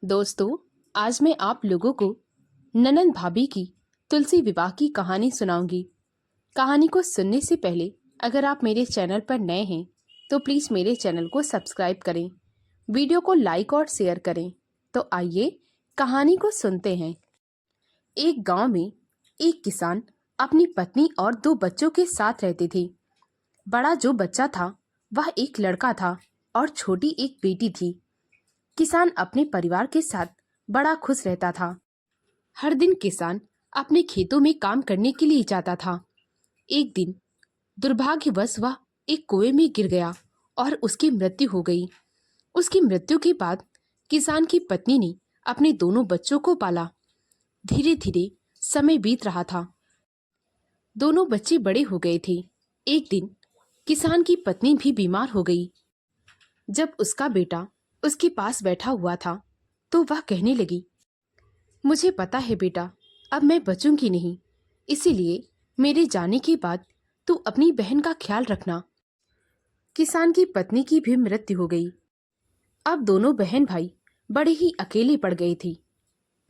दोस्तों, आज मैं आप लोगों को ननंद भाभी की तुलसी विवाह की कहानी सुनाऊंगी। कहानी को सुनने से पहले अगर आप मेरे चैनल पर नए हैं तो प्लीज मेरे चैनल को सब्सक्राइब करें, वीडियो को लाइक और शेयर करें। तो आइए कहानी को सुनते हैं। एक गांव में एक किसान अपनी पत्नी और 2 बच्चों के साथ रहते थे। बड़ा जो बच्चा था वह एक लड़का था और छोटी एक बेटी थी। किसान अपने परिवार के साथ बड़ा खुश रहता था। हर दिन किसान अपने खेतों में काम करने के लिए जाता था। एक दिन दुर्भाग्यवश वह एक कुएं में गिर गया और उसकी मृत्यु हो गई। उसकी मृत्यु के बाद किसान की पत्नी ने अपने दोनों बच्चों को पाला। धीरे धीरे समय बीत रहा था। दोनों बच्चे बड़े हो गए थे। एक दिन किसान की पत्नी भी बीमार हो गई। जब उसका बेटा उसके पास बैठा हुआ था तो वह कहने लगी, मुझे पता है बेटा, अब मैं बचूंगी नहीं, इसीलिए मेरे जाने के बाद तू अपनी बहन का ख्याल रखना। किसान की पत्नी की भी मृत्यु हो गई। अब दोनों बहन भाई बड़े ही अकेले पड़ गए थे,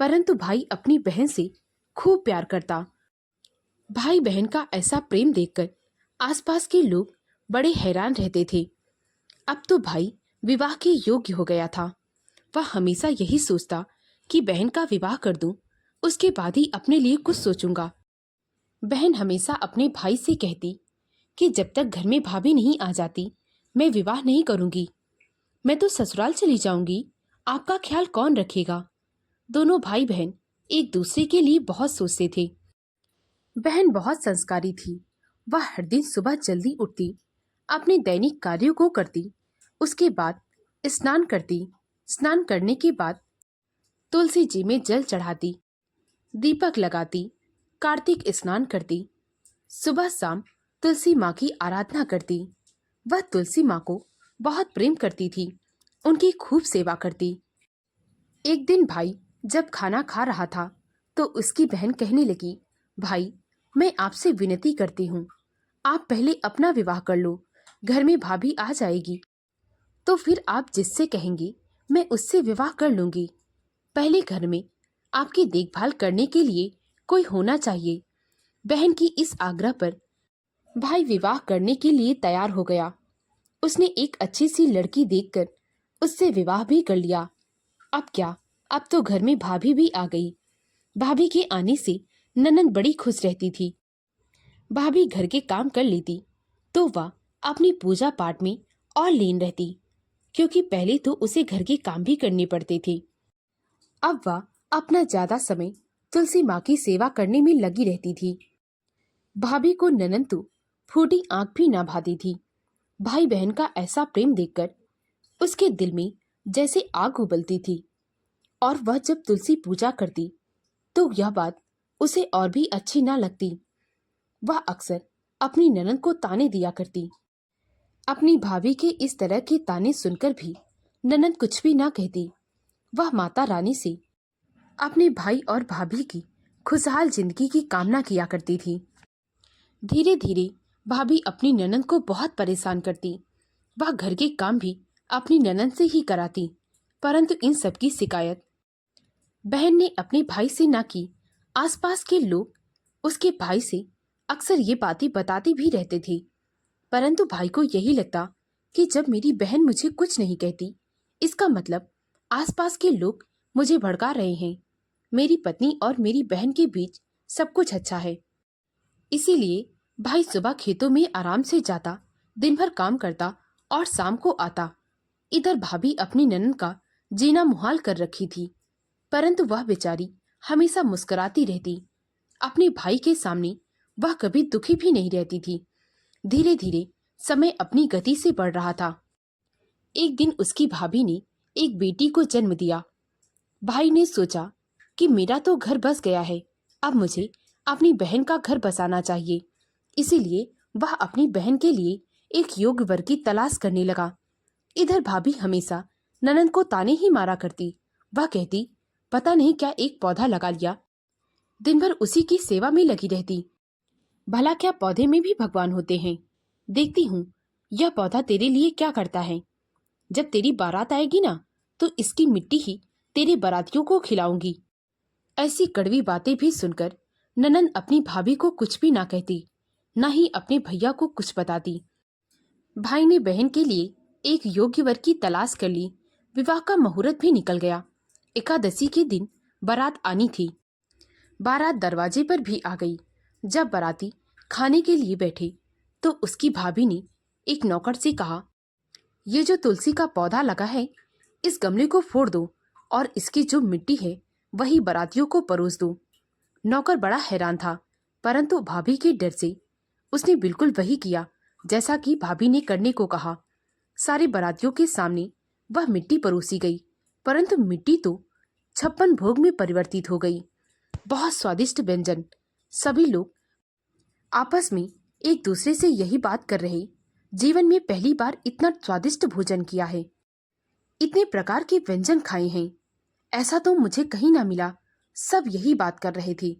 परंतु भाई अपनी बहन से खूब प्यार करता। भाई बहन का ऐसा प्रेम देखकर आसपास के लोग बड़े हैरान रहते थे। अब तो भाई विवाह के योग्य हो गया था। वह हमेशा यही सोचता कि बहन का विवाह कर दूं, उसके बाद ही अपने लिए कुछ सोचूंगा। बहन हमेशा अपने भाई से कहती कि जब तक घर में भाभी नहीं आ जाती मैं विवाह नहीं करूंगी। मैं तो ससुराल चली जाऊंगी, आपका ख्याल कौन रखेगा। दोनों भाई बहन एक दूसरे के लिए बहुत सोचते थे। बहन बहुत संस्कारी थी। वह हर दिन सुबह जल्दी उठती, अपने दैनिक कार्यों को करती, उसके बाद स्नान करती। स्नान करने के बाद तुलसी जी में जल चढ़ाती, दीपक लगाती, कार्तिक स्नान करती। सुबह शाम तुलसी माँ की आराधना करती। वह तुलसी माँ को बहुत प्रेम करती थी, उनकी खूब सेवा करती। एक दिन भाई जब खाना खा रहा था तो उसकी बहन कहने लगी, भाई मैं आपसे विनती करती हूँ, आप पहले अपना विवाह कर लो, घर में भाभी आ जाएगी तो फिर आप जिससे कहेंगी मैं उससे विवाह कर लूंगी। पहले घर में आपकी देखभाल करने के लिए कोई होना चाहिए। बहन की इस आग्रह पर भाई विवाह करने के लिए तैयार हो गया। उसने एक अच्छी सी लड़की देखकर उससे विवाह भी कर लिया। अब क्या, अब तो घर में भाभी भी आ गई। भाभी के आने से ननंद बड़ी खुश रहती थी। भाभी घर के काम कर लेती तो वह अपनी पूजा पाठ में और लीन रहती, क्योंकि पहले तो उसे घर के काम भी करने पड़ते थे। अब वह अपना ज्यादा समय तुलसी माँ की सेवा करने में लगी रहती थी। भाभी को ननंद तो फूटी आंख भी ना भाती थी। भाई बहन का ऐसा प्रेम देखकर उसके दिल में जैसे आग उबलती थी, और वह जब तुलसी पूजा करती तो यह बात उसे और भी अच्छी ना लगती। वह अक्सर अपनी ननंद को ताने दिया करती। अपनी भाभी के इस तरह के ताने सुनकर भी ननंद कुछ भी ना कहती। वह माता रानी से अपने भाई और भाभी की खुशहाल जिंदगी की कामना किया करती थी। धीरे धीरे भाभी अपनी ननंद को बहुत परेशान करती। वह घर के काम भी अपनी ननंद से ही कराती, परंतु इन सब की शिकायत बहन ने अपने भाई से ना की। आसपास के लोग उसके भाई से अक्सर ये बातें बताते भी रहते थे, परंतु भाई को यही लगता कि जब मेरी बहन मुझे कुछ नहीं कहती, इसका मतलब आसपास के लोग मुझे भड़का रहे हैं। मेरी पत्नी और मेरी बहन के बीच सब कुछ अच्छा है। इसीलिए भाई सुबह खेतों में आराम से जाता, दिन भर काम करता और शाम को आता। इधर भाभी अपनी ननंद का जीना मुहाल कर रखी थी, परंतु वह बेचारी हमेशा मुस्कुराती रहती। अपने भाई के सामने वह कभी दुखी भी नहीं रहती थी। धीरे धीरे समय अपनी गति से बढ़ रहा था। एक दिन उसकी भाभी ने एक बेटी को जन्म दिया। भाई ने सोचा कि मेरा तो घर बस गया है, अब मुझे अपनी बहन का घर बसाना चाहिए। इसीलिए वह अपनी बहन के लिए एक योग्य वर की तलाश करने लगा। इधर भाभी हमेशा ननंद को ताने ही मारा करती। वह कहती, पता नहीं क्या एक पौधा लगा लिया, दिन भर उसी की सेवा में लगी रहती। भला क्या पौधे में भी भगवान होते हैं? देखती हूँ यह पौधा तेरे लिए क्या करता है। जब तेरी बारात आएगी ना तो इसकी मिट्टी ही तेरे बारातियों को खिलाऊंगी। ऐसी कड़वी बातें भी सुनकर ननंद अपनी भाभी को कुछ भी ना कहती, ना ही अपने भैया को कुछ बताती। भाई ने बहन के लिए एक योग्य वर की तलाश कर ली। विवाह का मुहूर्त भी निकल गया। एकादशी के दिन बारात आनी थी। बारात दरवाजे पर भी आ गई। जब बाराती खाने के लिए बैठे तो उसकी भाभी ने एक नौकर से कहा, ये जो तुलसी का पौधा लगा है, इस गमले को फोड़ दो और इसकी जो मिट्टी है वही बारातियों को परोस दो। नौकर बड़ा हैरान था, परंतु भाभी के डर से उसने बिल्कुल वही किया जैसा कि भाभी ने करने को कहा। सारे बारातियों के सामने वह मिट्टी परोसी गई, परंतु मिट्टी तो 56 भोग में परिवर्तित हो गई। बहुत स्वादिष्ट व्यंजन। सभी लोग आपस में एक दूसरे से यही बात कर रहे, जीवन में पहली बार इतना स्वादिष्ट भोजन किया है, इतने प्रकार के व्यंजन खाए हैं, ऐसा तो मुझे कहीं ना मिला। सब यही बात कर रहे थे।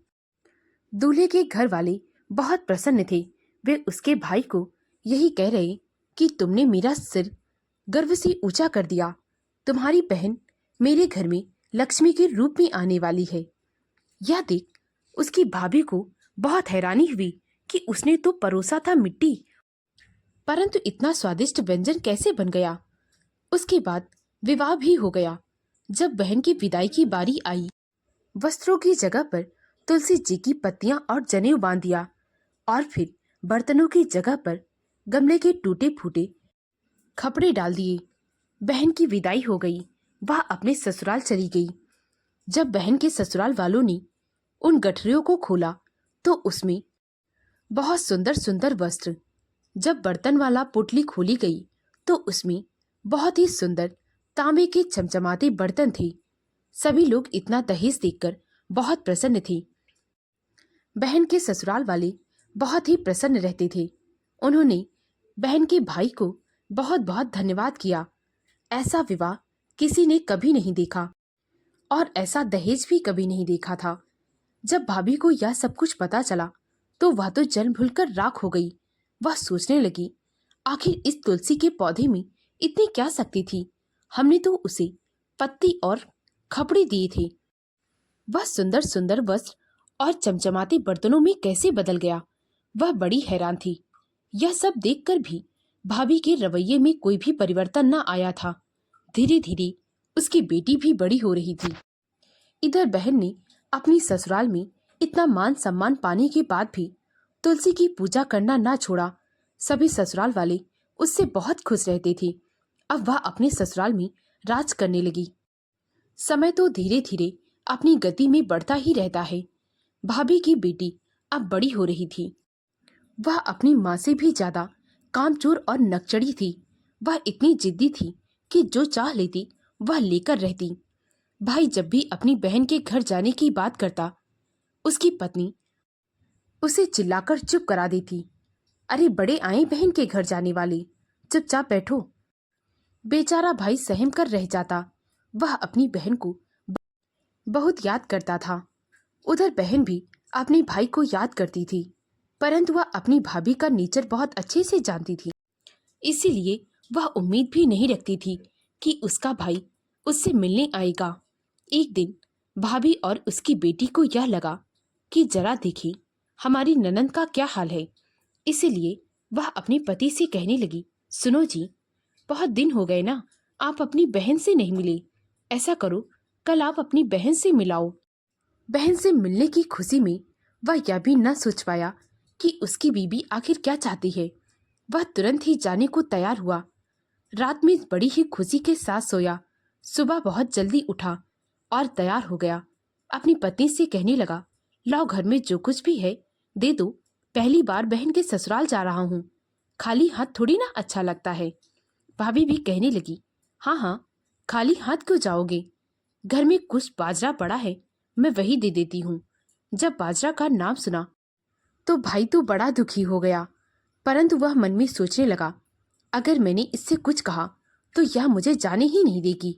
दूल्हे के घर वाले बहुत प्रसन्न थे। वे उसके भाई को यही कह रहे कि तुमने मेरा सिर गर्व से ऊंचा कर दिया। तुम्हारी बहन मेरे घर में लक्ष्मी के रूप में आने वाली है। यह देख उसकी भाभी को बहुत हैरानी हुई कि उसने तो परोसा था मिट्टी, परंतु इतना स्वादिष्ट व्यंजन कैसे बन गया। उसके बाद विवाह भी हो गया। जब बहन की विदाई की बारी आई, वस्त्रों की जगह पर तुलसी जी की पत्तियां और जनेऊ बांध दिया और फिर बर्तनों की जगह पर गमले के टूटे फूटे कपड़े डाल दिए। बहन की विदाई हो गई। वह अपने ससुराल चली गई। जब बहन के ससुराल वालों ने उन गठरियों को खोला तो उसमें बहुत सुंदर सुंदर वस्त्र। जब बर्तन वाला पोटली खोली गई तो उसमें बहुत ही सुंदर तांबे के चमचमाते बर्तन थे। सभी लोग इतना दहेज देखकर बहुत प्रसन्न थे। बहन के ससुराल वाले बहुत ही प्रसन्न रहते थे। उन्होंने बहन के भाई को बहुत बहुत धन्यवाद किया। ऐसा विवाह किसी ने कभी नहीं देखा और ऐसा दहेज भी कभी नहीं देखा था। जब भाभी को यह सब कुछ पता चला तो वह तो जल भूलकर राख हो गई। वह सोचने लगी, आखिर इस तुलसी के पौधे में इतनी क्या शक्ति थी। हमने तो उसे पत्ती और खपड़े दिए थे, वह सुंदर सुंदर वस्त्र और चमचमाते बर्तनों में कैसे बदल गया। वह बड़ी हैरान थी। यह सब देखकर भी भाभी के रवैये में कोई भी परिवर्तन न आया था। धीरे धीरे उसकी बेटी भी बड़ी हो रही थी। इधर बहन ने अपनी ससुराल में इतना मान सम्मान पाने के बाद भी तुलसी की पूजा करना ना छोड़ा। सभी ससुराल वाले उससे बहुत खुश रहते थे। अब वह अपने ससुराल में राज करने लगी। समय तो धीरे धीरे अपनी गति में बढ़ता ही रहता है। भाभी की बेटी अब बड़ी हो रही थी। वह अपनी माँ से भी ज्यादा कामचोर और नकचड़ी थी। वह इतनी जिद्दी थी कि जो चाह लेती वह लेकर रहती। भाई जब भी अपनी बहन के घर जाने की बात करता, उसकी पत्नी उसे चिल्लाकर चुप करा देती। अरे बड़े आए बहन के घर जाने वाले, चुपचाप बैठो। बेचारा भाई सहम कर रह जाता। वह अपनी बहन को बहुत याद करता था। उधर बहन भी अपने भाई को याद करती थी, परंतु वह अपनी भाभी का नेचर बहुत अच्छे से जानती थी। इसीलिए वह उम्मीद भी नहीं रखती थी कि उसका भाई उससे मिलने आएगा। एक दिन भाभी और उसकी बेटी को यह लगा कि जरा देखी हमारी ननंद का क्या हाल है। इसीलिए वह अपने पति से कहने लगी, सुनो जी, बहुत दिन हो गए ना, आप अपनी बहन से नहीं मिले। ऐसा करो, कल आप अपनी बहन से मिलाओ। बहन से मिलने की खुशी में वह यह भी न सोच पाया कि उसकी बीबी आखिर क्या चाहती है। वह तुरंत ही जाने को तैयार हुआ। रात में बड़ी ही खुशी के साथ सोया। सुबह बहुत जल्दी उठा और तैयार हो गया। अपनी पत्नी से कहने लगा, लाओ घर में जो कुछ भी है दे दो, पहली बार बहन के ससुराल जा रहा हूँ, खाली हाथ थोड़ी ना अच्छा लगता है। भाभी भी कहने लगी, हाँ हाँ, खाली हाथ क्यों जाओगे, घर में कुछ बाजरा पड़ा है, मैं वही दे देती हूँ। जब बाजरा का नाम सुना तो भाई तो बड़ा दुखी हो गया, परंतु वह मन में सोचने लगा, अगर मैंने इससे कुछ कहा तो यह मुझे जाने ही नहीं देगी,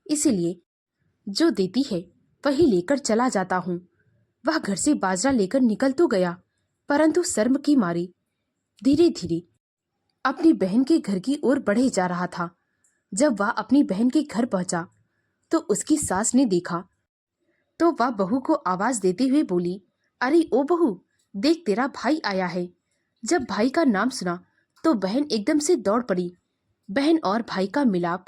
इसीलिए जो देती है वही लेकर चला जाता हूँ। वह घर से बाजरा लेकर निकल तो गया, परंतु शर्म की मारी धीरे धीरे अपनी बहन के घर की ओर बढ़े जा रहा था। जब वह अपनी बहन के घर पहुंचा तो उसकी सास ने देखा तो वह बहू को आवाज देते हुए बोली, अरे ओ बहू, देख तेरा भाई आया है। जब भाई का नाम सुना तो बहन एकदम से दौड़ पड़ी। बहन और भाई का मिलाप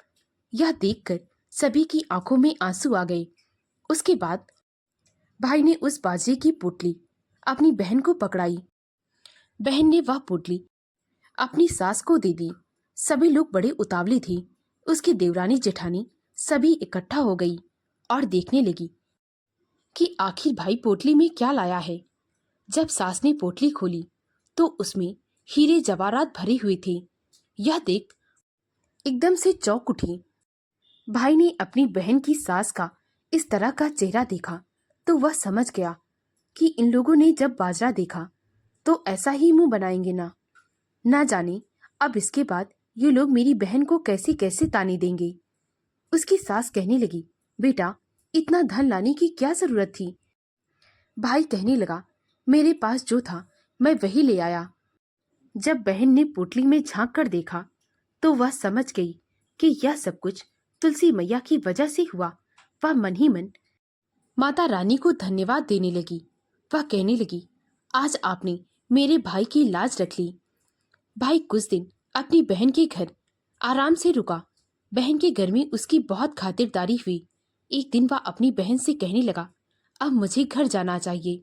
यह देखकर सभी की आंखों में आंसू आ गए। उसके बाद भाई ने उस बाजरे की पोटली अपनी बहन को पकड़ाई। बहन ने वह पोटली अपनी सास को दे दी। सभी लोग बड़े उतावले थे। उसकी देवरानी जेठानी सभी इकट्ठा हो गई और देखने लगी कि आखिर भाई पोटली में क्या लाया है। जब सास ने पोटली खोली तो उसमें हीरे जवाहरात भरे हुए थे। यह देख एकदम से चौंक उठी। भाई ने अपनी बहन की सास का इस तरह का चेहरा देखा तो वह समझ गया कि इन लोगों ने जब बाजरा देखा तो ऐसा ही मुंह बनाएंगे ना जाने अब इसके बाद ये लोग मेरी बहन को कैसे कैसे ताने देंगे। उसकी सास कहने लगी, बेटा इतना धन लाने की क्या जरूरत थी। भाई कहने लगा, मेरे पास जो था मैं वही ले आया। जब बहन ने पोटली में झांक कर देखा तो वह समझ गई कि यह सब कुछ तुलसी मैया की वजह से हुआ। वह मन ही मन माता रानी को धन्यवाद देने लगी। वह कहने लगी, आज आपने मेरे भाई की लाज रख ली। भाई कुछ दिन अपनी बहन के घर आराम से रुका। बहन के घर में उसकी बहुत खातिरदारी हुई। एक दिन वह अपनी बहन से कहने लगा, अब मुझे घर जाना चाहिए।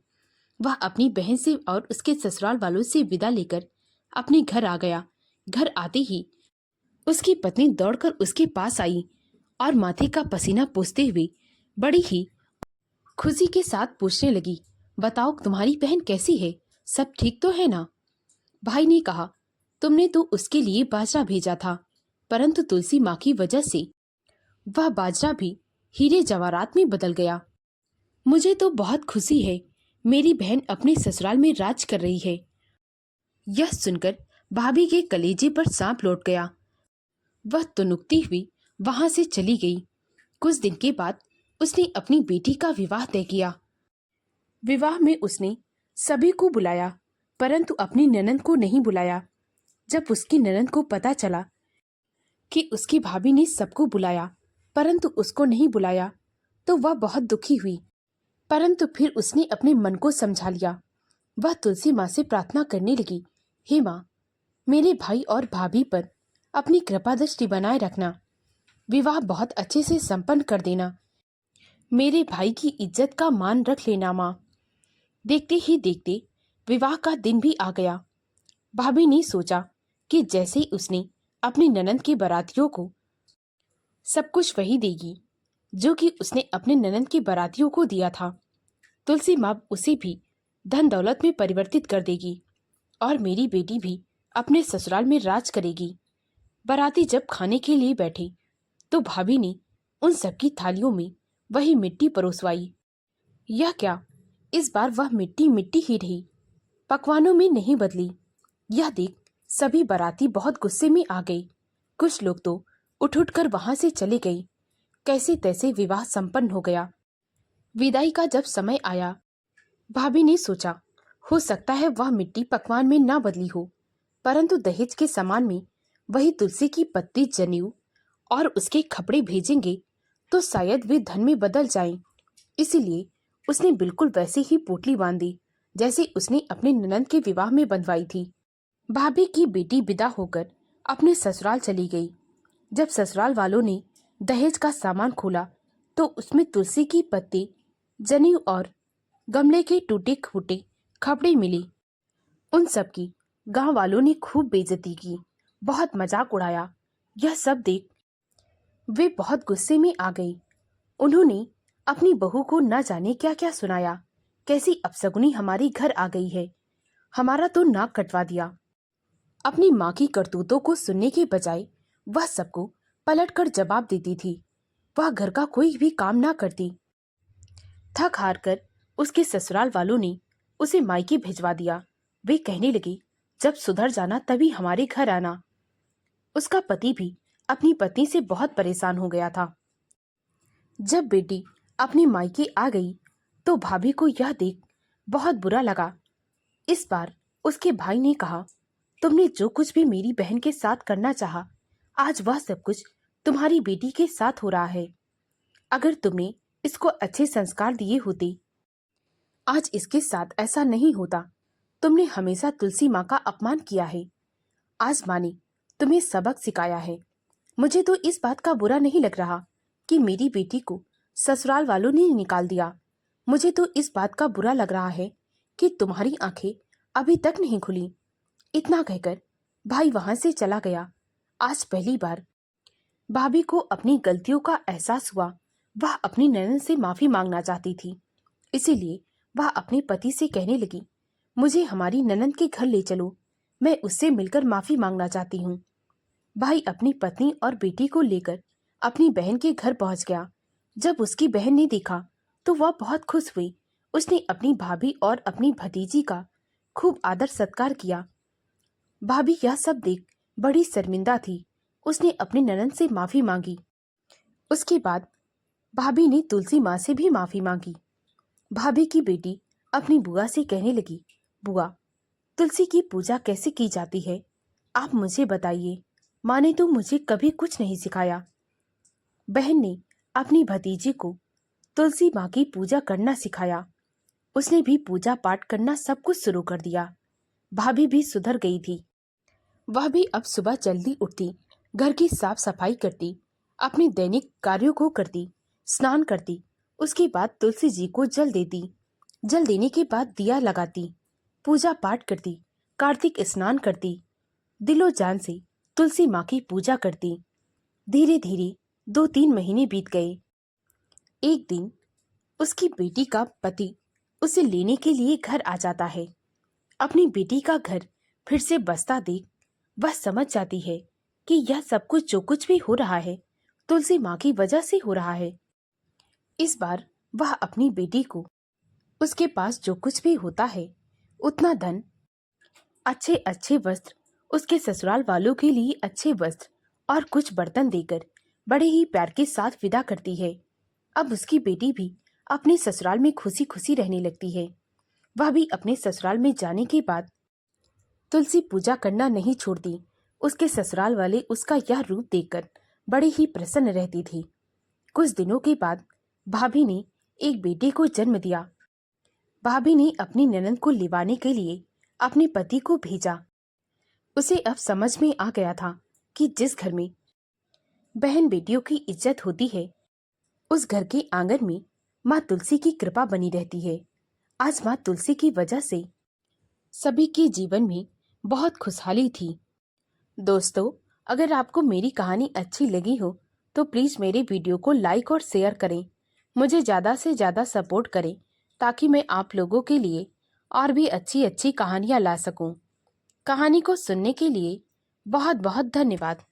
वह अपनी बहन से और उसके ससुराल वालों से विदा लेकर अपने घर आ गया। घर आते ही उसकी पत्नी दौड़कर उसके पास आई और माथे का पसीना पोंछते हुए बड़ी ही खुशी के साथ पूछने लगी, बताओ तुम्हारी बहन कैसी है, सब ठीक तो है ना। भाई ने कहा, तुमने तो उसके लिए बाजरा भेजा था, परंतु तुलसी माँ की वजह से वह बाजरा भी हीरे जवाहरात में बदल गया। मुझे तो बहुत खुशी है, मेरी बहन अपने ससुराल में राज कर रही है। यह सुनकर भाभी के कलेजे पर सांप लौट गया। वह तुनुकती हुई वहां से चली गई। कुछ दिन के बाद उसने अपनी बेटी का विवाह तय किया। विवाह में उसने सभी को बुलाया, परंतु अपनी ननंद को नहीं बुलाया। जब उसकी ननंद को पता चला कि उसकी भाभी ने सबको बुलाया परंतु उसको नहीं बुलाया तो वह बहुत दुखी हुई। परंतु फिर उसने अपने मन को समझा लिया। वह तुलसी माँ से प्रार्थना करने लगी, हे माँ, मेरे भाई और भाभी पर अपनी कृपा दृष्टि बनाए रखना। विवाह बहुत अच्छे से संपन्न कर देना। मेरे भाई की इज्जत का मान रख लेना माँ। देखते ही देखते विवाह का दिन भी आ गया। भाभी ने सोचा कि जैसे ही उसने अपनी ननंद के बारातियों को सब कुछ वही देगी जो कि उसने अपने ननंद के बारातियों को दिया था। तुलसी माँ उसे भी धन दौलत में परिवर्तित कर देगी और मेरी बेटी भी अपने ससुराल में राज करेगी। बाराती जब खाने के लिए बैठे तो भाभी ने उन सबकी थालियों में वही मिट्टी परोसवाई। यह क्या, इस बार वह मिट्टी मिट्टी ही रही, पकवानों में नहीं बदली। यह देख सभी बाराती बहुत गुस्से में आ गए। कुछ लोग तो उठ उठ कर वहां से चले गए। कैसे तैसे विवाह संपन्न हो गया। विदाई का जब समय आया, भाभी ने सोचा हो सकता है वह मिट्टी पकवान में ना बदली हो, परंतु दहेज के सामान में वही तुलसी की पत्ती, जनेऊ और उसके कपड़े भेजेंगे तो शायद वे धन में बदल जाएं। इसीलिए उसने बिल्कुल वैसे ही पोटली बांधी जैसे उसने अपने ननंद के विवाह में बंधवाई थी। भाभी की बेटी विदा होकर अपने ससुराल चली गई। जब ससुराल वालों ने दहेज का सामान खोला तो उसमें तुलसी की पत्ती, जनेऊ और गमले के टूटे फूटे कपड़े मिले। उन सब की गांव वालों ने खूब बेइज्जती की, बहुत मजाक उड़ाया। यह सब देख वे बहुत गुस्से में आ गई। उन्होंने अपनी बहू को न जाने क्या क्या सुनाया, कैसी अपशगुनी हमारे घर आ गई है, हमारा तो नाक कटवा दिया। अपनी माँ की करतूतों को सुनने के बजाय वह सबको पलट कर जवाब देती थी। वह घर का कोई भी काम ना करती। थक हार कर उसके ससुराल वालों ने उसे मायके भिजवा दिया। वे कहने लगी, जब सुधर जाना तभी हमारे घर आना। उसका पति भी अपनी पत्नी से बहुत परेशान हो गया था। जब बेटी अपनी मायके आ गई तो भाभी को यह देख बहुत बुरा लगा। इस बार उसके भाई ने कहा, तुमने जो कुछ भी मेरी बहन के साथ करना चाहा, आज वह सब कुछ तुम्हारी बेटी के साथ हो रहा है। अगर तुमने इसको अच्छे संस्कार दिए होते, आज इसके साथ ऐसा नहीं होता। तुमने हमेशा तुलसी माँ का अपमान किया है। आज माँ ने तुम्हें सबक सिखाया है। मुझे तो इस बात का बुरा नहीं लग रहा कि मेरी बेटी को ससुराल वालों ने निकाल दिया। मुझे तो इस बात का बुरा लग रहा है कि तुम्हारी आंखें अभी तक नहीं खुली। इतना कहकर भाई वहां से चला गया। आज पहली बार भाभी को अपनी गलतियों का एहसास हुआ। वह अपनी ननद से माफी मांगना चाहती थी, इसीलिए वह अपने पति से कहने लगी, मुझे हमारी ननद के घर ले चलो, मैं उससे मिलकर माफी मांगना चाहती हूँ। भाई अपनी पत्नी और बेटी को लेकर अपनी बहन के घर पहुंच गया। जब उसकी बहन ने देखा तो वह बहुत खुश हुई। उसने अपनी भाभी और अपनी भतीजी का खूब आदर सत्कार किया। भाभी यह सब देख बड़ी शर्मिंदा थी। उसने अपनी ननद से माफी मांगी। उसके बाद भाभी ने तुलसी माँ से भी माफी मांगी। भाभी की बेटी अपनी बुआ से कहने लगी, बुआ, तुलसी की पूजा कैसे की जाती है, आप मुझे बताइए। माँ ने तो मुझे कभी कुछ नहीं सिखाया। बहन ने अपनी भतीजी को तुलसी माँ की पूजा करना सिखाया। उसने भी पूजा पाठ करना सब कुछ शुरू कर दिया। भाभी भी सुधर गई थी। वह भी अब सुबह जल्दी उठती, घर की साफ सफाई करती, अपने दैनिक कार्यों को करती, स्नान करती। उसके बाद तुलसी जी को जल देती। जल देने के बाद दिया लगाती, पूजा पाठ करती, कार्तिक स्नान करती, दिलो जान से तुलसी माँ की पूजा करती। धीरे धीरे 2-3 महीने बीत गए। एक दिन उसकी बेटी का पति उसे लेने के लिए घर आ जाता है। अपनी बेटी का घर फिर से बसता देख वह समझ जाती है कि यह सब कुछ जो कुछ भी हो रहा है तुलसी माँ की वजह से हो रहा है। इस बार वह अपनी बेटी को उसके पास जो कुछ भी होता है उतना धन, अच्छे अच्छे वस्त्र, उसके ससुराल वालों के लिए अच्छे वस्त्र और कुछ बर्तन देकर बड़े ही प्यार के साथ विदा करती है। अब उसकी बेटी भी अपने ससुराल में खुशी खुशी रहने लगती है। वह भी अपने ससुराल में जाने के बाद तुलसी पूजा करना नहीं छोड़ती। उसके ससुराल वाले उसका यह रूप देखकर बड़े ही प्रसन्न रहती थी। कुछ दिनों के बाद भाभी ने एक बेटे को जन्म दिया। भाभी ने अपनी ननद को लिवाने के लिए अपने पति को भेजा। उसे अब समझ में आ गया था कि जिस घर में बहन बेटियों की इज्जत होती है उस घर के आंगन में माँ तुलसी की कृपा बनी रहती है। आज माँ तुलसी की वजह से सभी के जीवन में बहुत खुशहाली थी। दोस्तों, अगर आपको मेरी कहानी अच्छी लगी हो तो प्लीज़ मेरे वीडियो को लाइक और शेयर करें। मुझे ज़्यादा से ज़्यादा सपोर्ट करें ताकि मैं आप लोगों के लिए और भी अच्छी अच्छी कहानियाँ ला सकूं। कहानी को सुनने के लिए बहुत बहुत धन्यवाद।